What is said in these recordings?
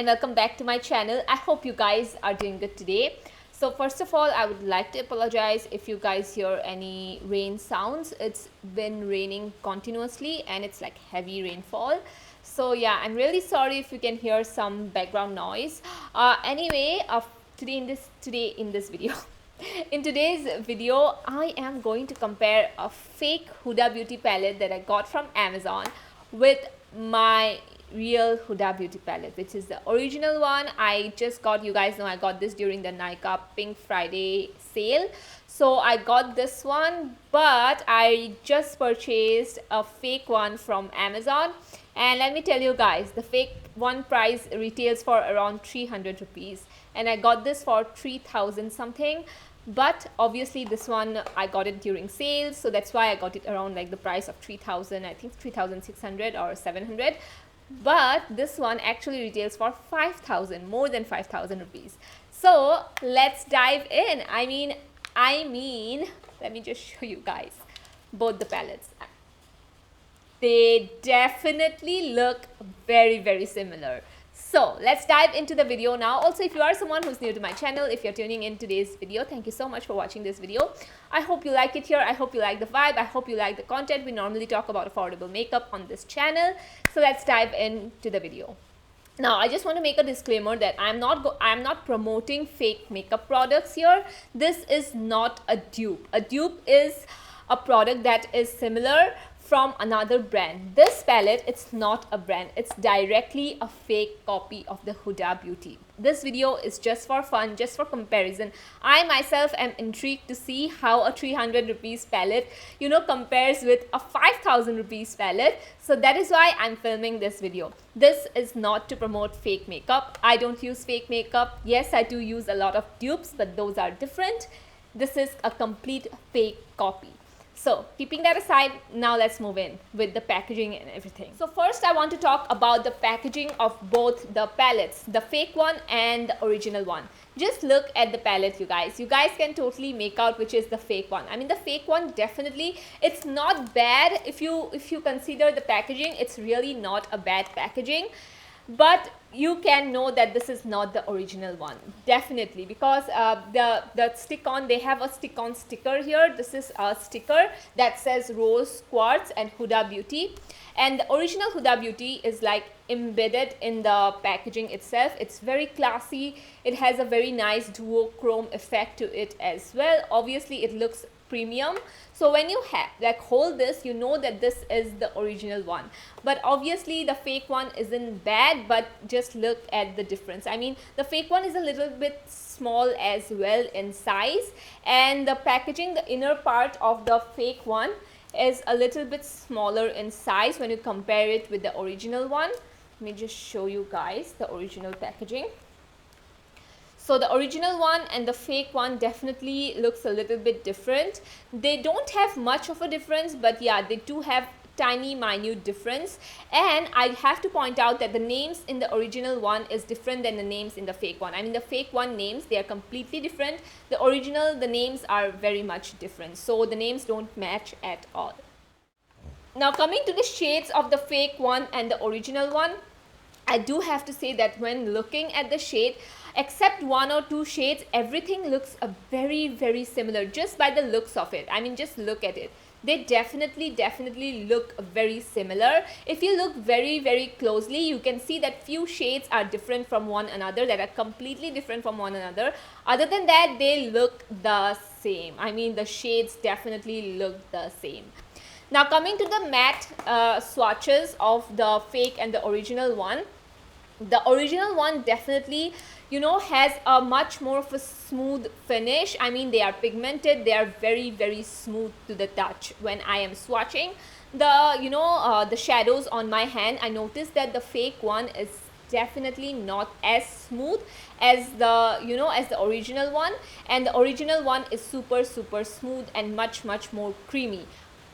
and welcome back to my channel. I hope you guys are doing good today. So first of all, I would like to apologize if you guys hear any rain sounds. It's been raining continuously and it's like heavy rainfall. So yeah, I'm really sorry if you can hear some background noise. Today in this video in today's video, I am going to compare a fake Huda Beauty palette that I got from Amazon with my real Huda Beauty palette, which is the original one. I just got, you guys know I got this during the Nykaa Pink Friday sale. So I got this one, but I just purchased a fake one from Amazon. And let me tell you guys, the fake one price retails for around 300 rupees. And I got this for 3000 something. But obviously this one I got it during sales, so that's why I got it around like the price of 3000, I think 3600 or 700. But this one actually retails for 5000, more than 5000 rupees. So let's dive in. I mean let me just show you guys both the palettes. They definitely look very similar. So let's dive into the video now. Also, if you are someone who's new to my channel, if you're tuning in today's video, thank you so much for watching this video. I hope you like it here. I hope you like the vibe. I hope you like the content. We normally talk about affordable makeup on this channel. So let's dive into the video. Now, I just want to make a disclaimer that I'm not promoting fake makeup products here. This is not a dupe. A dupe is a product that is similar from another brand. This palette, it's not a brand, it's directly a fake copy of the Huda Beauty. This video is just for fun, just for comparison. I myself am intrigued to see how a 300 rupees palette, compares with a 5000 rupees palette. So that is why I'm filming this video. This is not to promote fake makeup. I don't use fake makeup. Yes, I do use a lot of dupes, but those are different. This is a complete fake copy. So keeping that aside, now let's move in with the packaging and everything. So first I want to talk about the packaging of both the palettes, the fake one and the original one. Just look at the palette, you guys. You guys can totally make out which is the fake one. I mean, the fake one definitely, it's not bad. If you consider the packaging, it's really not a bad packaging. But you can know that this is not the original one, definitely, because the stick-on, they have a stick-on sticker here. This is a sticker that says Rose Quartz and Huda Beauty, and the original Huda Beauty is like embedded in the packaging itself. It's very classy. It has a very nice duochrome effect to it as well. Obviously it looks premium, so when you hold this, you know that this is the original one. But obviously the fake one isn't bad, but just look at the difference. I mean, the fake one is a little bit small as well in size, and the packaging, the inner part of the fake one is a little bit smaller in size when you compare it with the original one. Let me just show you guys the original packaging. So the original one and the fake one definitely looks a little bit different. They don't have much of a difference, but yeah, they do have tiny minute difference. And I have to point out that the names in the original one is different than the names in the fake one. I mean, the fake one names, they are completely different. The original, the names are very much different. So the names don't match at all. Now coming to the shades of the fake one and the original one, I do have to say that when looking at the shade, except one or two shades, everything looks very similar just by the looks of it. I mean, just look at it. They definitely look very similar. If you look very closely, you can see that few shades are different from one another, that are completely different from one another. Other than that, they look the same. I mean, the shades definitely look the same. Now coming to the matte swatches of the fake and the original one. The original one definitely, has a much more of a smooth finish. I mean, they are pigmented. They are very smooth to the touch. When I am swatching the shadows on my hand, I noticed that the fake one is definitely not as smooth as the original one, and the original one is super smooth and much more creamy.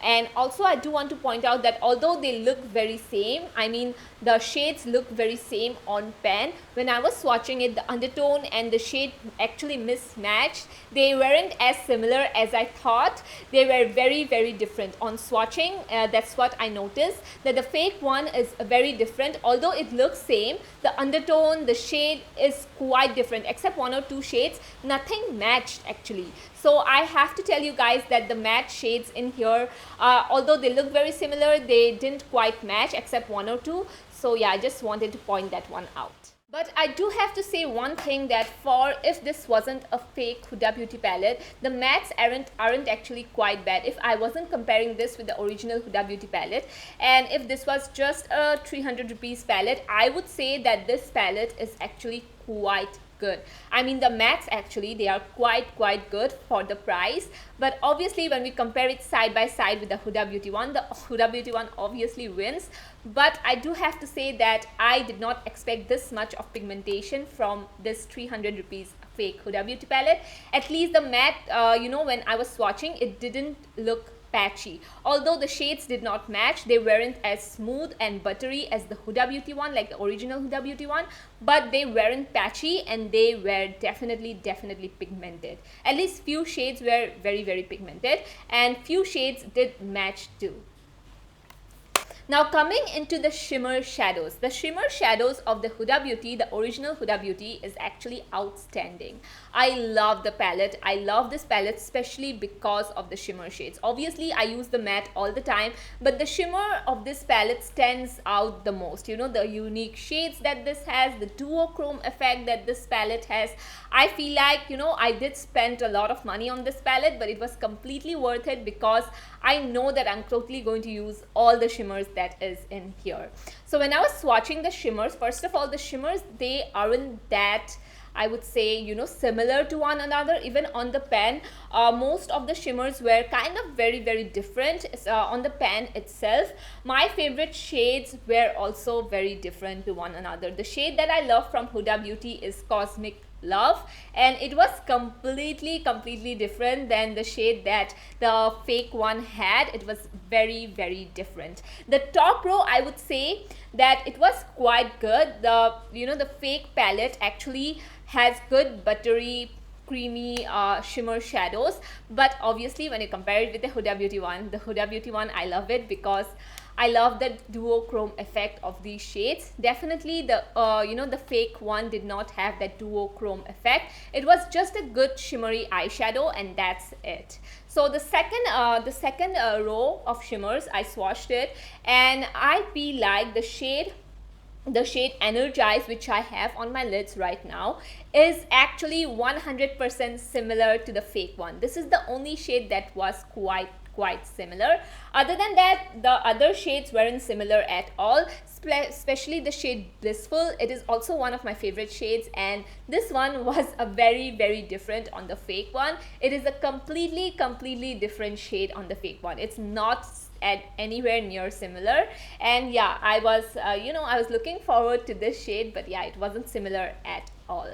And also I do want to point out that although they look very same, I mean the shades look very same on pen, when I was swatching it, the undertone and the shade actually mismatched. They weren't as similar as I thought. They were very different on swatching. That's what I noticed, that the fake one is very different. Although it looks same, the undertone, the shade is quite different. Except one or two shades, nothing matched actually. So I have to tell you guys that the matte shades in here, although they look very similar, they didn't quite match except one or two. So yeah, I just wanted to point that one out. But I do have to say one thing, that for if this wasn't a fake Huda Beauty palette, the mattes aren't actually quite bad. If I wasn't comparing this with the original Huda Beauty palette, and if this was just a 300 rupees palette, I would say that this palette is actually quite good. I mean the mattes actually, they are quite good for the price. But obviously when we compare it side by side with the Huda Beauty one, the Huda Beauty one obviously wins. But I do have to say that I did not expect this much of pigmentation from this 300 rupees fake Huda Beauty palette. At least the matte, you know, when I was swatching, it didn't look patchy. Although the shades did not match, they weren't as smooth and buttery as the Huda Beauty one, like the original Huda Beauty one, but they weren't patchy and they were definitely pigmented. At least few shades were very pigmented and few shades did match too. Now coming into the shimmer shadows. The shimmer shadows of the Huda Beauty, the original Huda Beauty, is actually outstanding. I love the palette. I love this palette especially because of the shimmer shades. Obviously I use the matte all the time, but the shimmer of this palette stands out the most. You know, the unique shades that this has, the duochrome effect that this palette has. I feel like, you know, I did spend a lot of money on this palette, but it was completely worth it because I know that I'm totally going to use all the shimmers that is in here. So when I was swatching the shimmers, first of all, the shimmers, they aren't that, I would say, you know, similar to one another. Even on the pen, most of the shimmers were kind of very different on the pen itself. My favorite shades were also very different to one another. The shade that I love from Huda Beauty is Cosmic Love, and it was completely different than the shade that the fake one had. It was very different. The top row, I would say that it was quite good. The, you know, the fake palette actually has good buttery creamy shimmer shadows, but obviously when you compare it with the Huda Beauty one, the Huda Beauty one, I love it because I love the duochrome effect of these shades. Definitely the you know, the fake one did not have that duochrome effect. It was just a good shimmery eyeshadow and that's it. So the second row of shimmers, I swatched it and I feel like the shade Energize, which I have on my lids right now, is actually 100% similar to the fake one. This is the only shade that was quite similar. Other than that, the other shades weren't similar at all, especially the shade Blissful. It is also one of my favorite shades, and this one was a very different on the fake one. It is a completely different shade on the fake one. It's not at anywhere near similar, and yeah, I was you know, I was looking forward to this shade, but yeah, it wasn't similar at all.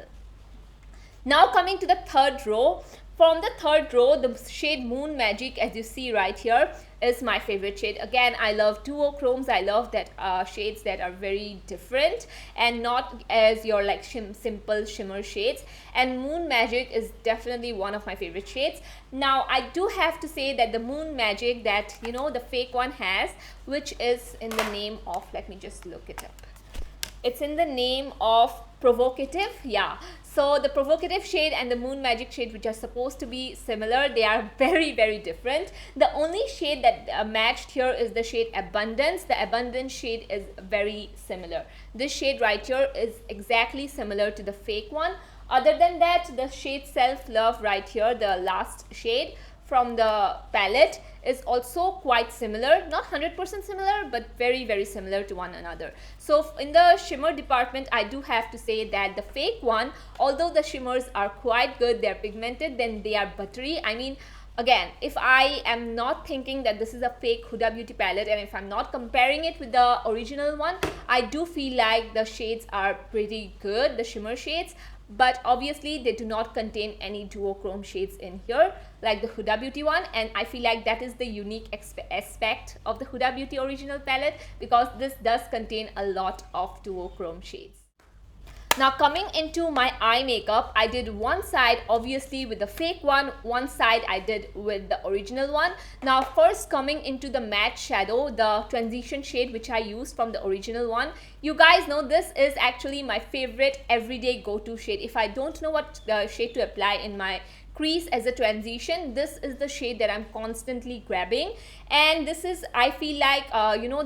Now coming to the third row. From the third row, the shade Moon Magic, as you see right here, is my favorite shade. Again, I love duochromes. I love that shades that are very different and not as your like simple shimmer shades. And Moon Magic is definitely one of my favorite shades. Now, I do have to say that the Moon Magic that, you know, the fake one has, which is in the name of, let me just look it up. It's in the name of Provocative, yeah. So the Provocative shade and the Moon Magic shade, which are supposed to be similar, they are very different. The only shade that matched here is the shade Abundance. The Abundance shade is very similar. This shade right here is exactly similar to the fake one. Other than that, the shade Self Love right here, the last shade from the palette, is also quite similar, not 100% similar, but very similar to one another. So in the shimmer department, I do have to say that the fake one, although the shimmers are quite good, they're pigmented, then they are buttery. I mean, Again, if I am not thinking that this is a fake Huda Beauty palette, and if I'm not comparing it with the original one, I do feel like the shades are pretty good, the shimmer shades, but obviously they do not contain any duochrome shades in here like the Huda Beauty one, and I feel like that is the unique aspect of the Huda Beauty original palette, because this does contain a lot of duochrome shades. Now coming into my eye makeup, I did one side obviously with the fake one side I did with the original one. Now first coming into the matte shadow, the transition shade which I used from the original one. You guys know this is actually my favorite everyday go-to shade. If I don't know what shade to apply in my crease as a transition, this is the shade that I'm constantly grabbing, and this is, I feel like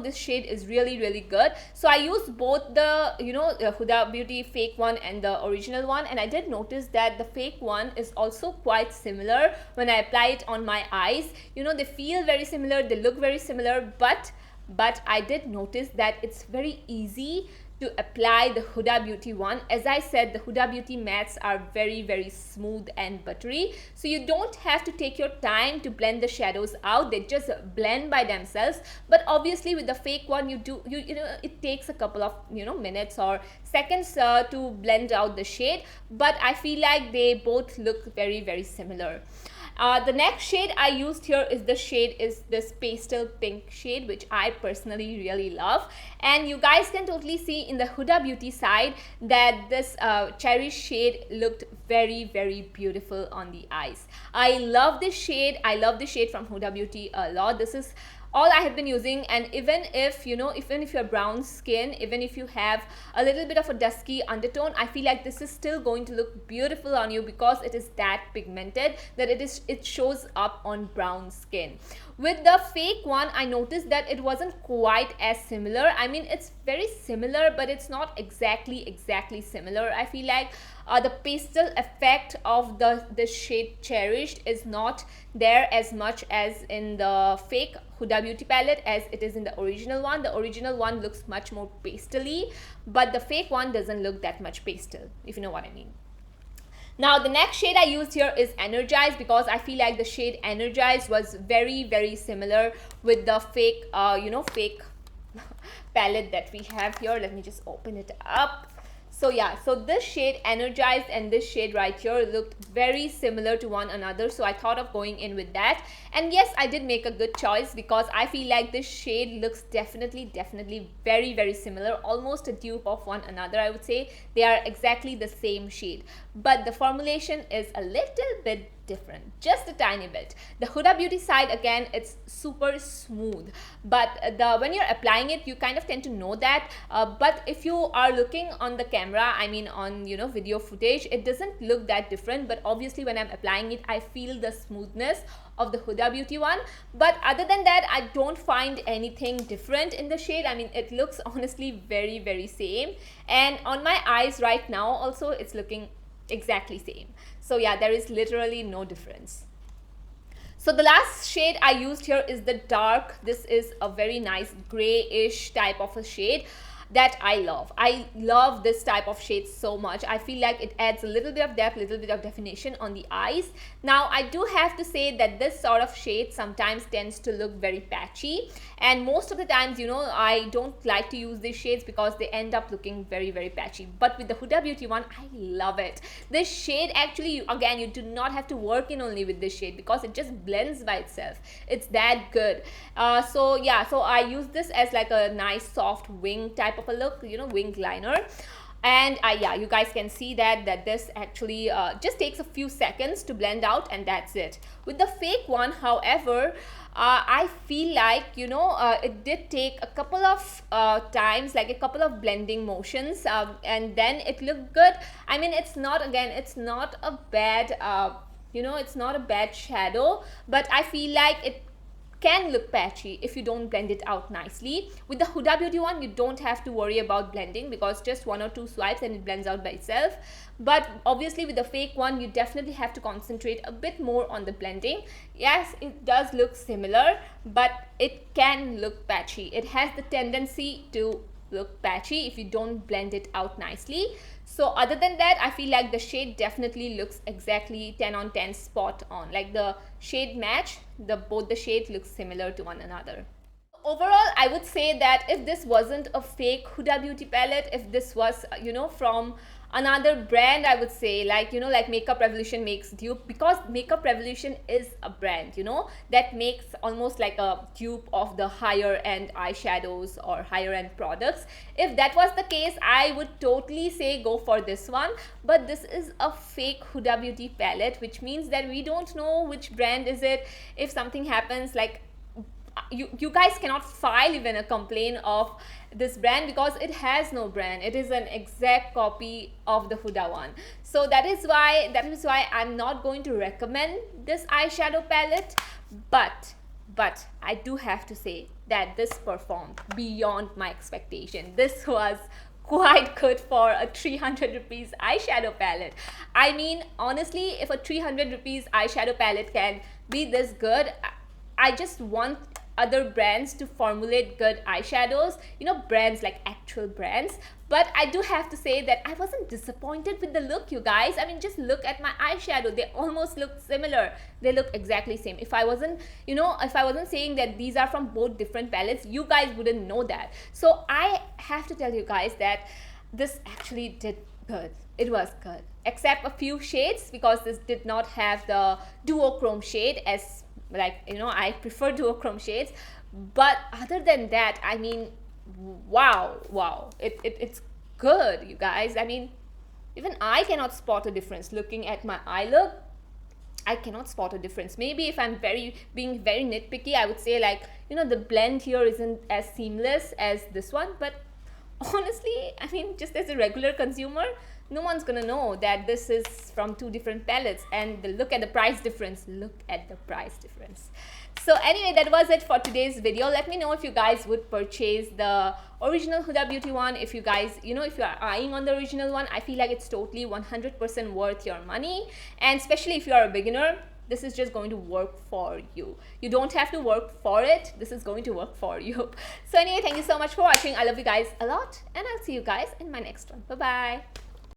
this shade is really good. So I used both the the Huda Beauty fake one and the original one, and I did notice that the fake one is also quite similar when I apply it on my eyes. They feel very similar, they look very similar, but I did notice that it's very easy to apply the Huda Beauty one. As I said, the Huda Beauty mattes are very smooth and buttery, so you don't have to take your time to blend the shadows out, they just blend by themselves. But obviously with the fake one, it takes a couple of minutes or seconds to blend out the shade, but I feel like they both look very similar. The next shade I used here is this pastel pink shade, which I personally really love, and you guys can totally see in the Huda Beauty side that this cherry shade looked very beautiful on the eyes. I love this shade. I love this shade from Huda Beauty a lot. This is all I have been using, and even if you're brown skin, even if you have a little bit of a dusky undertone, I feel like this is still going to look beautiful on you, because it is that pigmented that it shows up on brown skin. With the fake one, I noticed that it wasn't quite as similar. I mean, it's very similar, but it's not exactly similar. I feel like the pastel effect of the shade Cherished is not there as much as in the fake Huda Beauty palette as it is in the original one. The original one looks much more pastely, but the fake one doesn't look that much pastel, if you know what I mean. Now the next shade I used here is Energized, because I feel like the shade Energized was very similar with the fake fake palette that we have here. Let me just open it up. So yeah, so this shade Energized and this shade right here looked very similar to one another, so I thought of going in with that. And yes, I did make a good choice, because I feel like this shade looks definitely very similar, almost a dupe of one another. I would say they are exactly the same shade, but the formulation is a little bit different, just a tiny bit. The Huda Beauty side, again, it's super smooth, but when you're applying it, you kind of tend to know that, but if you are looking on the camera, I mean on video footage, it doesn't look that different. But obviously when I'm applying it, I feel the smoothness of the Huda Beauty one. But other than that, I don't find anything different in the shade. I mean, it looks honestly very same, and on my eyes right now also it's looking exactly same. So yeah, there is literally no difference. So the last shade I used here is the dark. This is a very nice grayish type of a shade that I love. I love this type of shade so much. I feel like it adds a little bit of depth, little bit of definition on the eyes. Now I do have to say that this sort of shade sometimes tends to look very patchy, and most of the times I don't like to use these shades because they end up looking very patchy. But with the Huda Beauty one, I love it. This shade actually, again, you do not have to work in only with this shade, because it just blends by itself. It's that good. So yeah, so I use this as like a nice soft wing type of a look, wing liner. And yeah, you guys can see that this actually just takes a few seconds to blend out, and that's it. With the fake one, however, I feel like it did take a couple of times, like a couple of blending motions, and then it looked good. I mean, it's not a bad it's not a bad shadow, but I feel like it can look patchy if you don't blend it out nicely. With the Huda Beauty one, you don't have to worry about blending, because just 1 or 2 swipes and it blends out by itself. But obviously with the fake one, you definitely have to concentrate a bit more on the blending. Yes, it does look similar, but it can look patchy. It has the tendency to look patchy if you don't blend it out nicely. So other than that, I feel like the shade definitely looks exactly 10 on 10, spot on. Like the shade match, both the shades look similar to one another. Overall, I would say that if this wasn't a fake Huda Beauty palette, if this was, from another brand, I would say, like, like Makeup Revolution makes dupe, because Makeup Revolution is a brand, that makes almost like a dupe of the higher end eyeshadows or higher end products. If that was the case, I would totally say go for this one. But this is a fake Huda Beauty palette, which means that we don't know which brand is it. If something happens, like, you guys cannot file even a complaint of this brand, because it has no brand. It is an exact copy of the Huda one. So that is why I'm not going to recommend this eyeshadow palette. But I do have to say that this performed beyond my expectation. This was quite good for a 300 rupees eyeshadow palette. I mean, honestly, if a 300 rupees eyeshadow palette can be this good, I just want other brands to formulate good eyeshadows, brands like actual brands. But I do have to say that I wasn't disappointed with the look, you guys. I mean, just look at my eyeshadow. They almost look similar. They look exactly same. If I wasn't, saying that these are from both different palettes, you guys wouldn't know that. So I have to tell you guys that this actually did good. It was good, except a few shades, because this did not have the duochrome shade, as I prefer duochrome shades. But other than that, I mean, wow, it's good, you guys. I mean, even I cannot spot a difference. Looking at my eye look, I cannot spot a difference. Maybe if I'm being very nitpicky, I would say, like, the blend here isn't as seamless as this one. But honestly, I mean, just as a regular consumer, no one's gonna know that this is from two different palettes. And look at the price difference. So anyway, that was it for today's video. Let me know if you guys would purchase the original Huda Beauty one. If you guys, if you are eyeing on the original one, I feel like it's totally 100% worth your money. And especially if you are a beginner, this is just going to work for you. You don't have to work for it. This is going to work for you. So anyway, thank you so much for watching. I love you guys a lot, and I'll see you guys in my next one. Bye bye.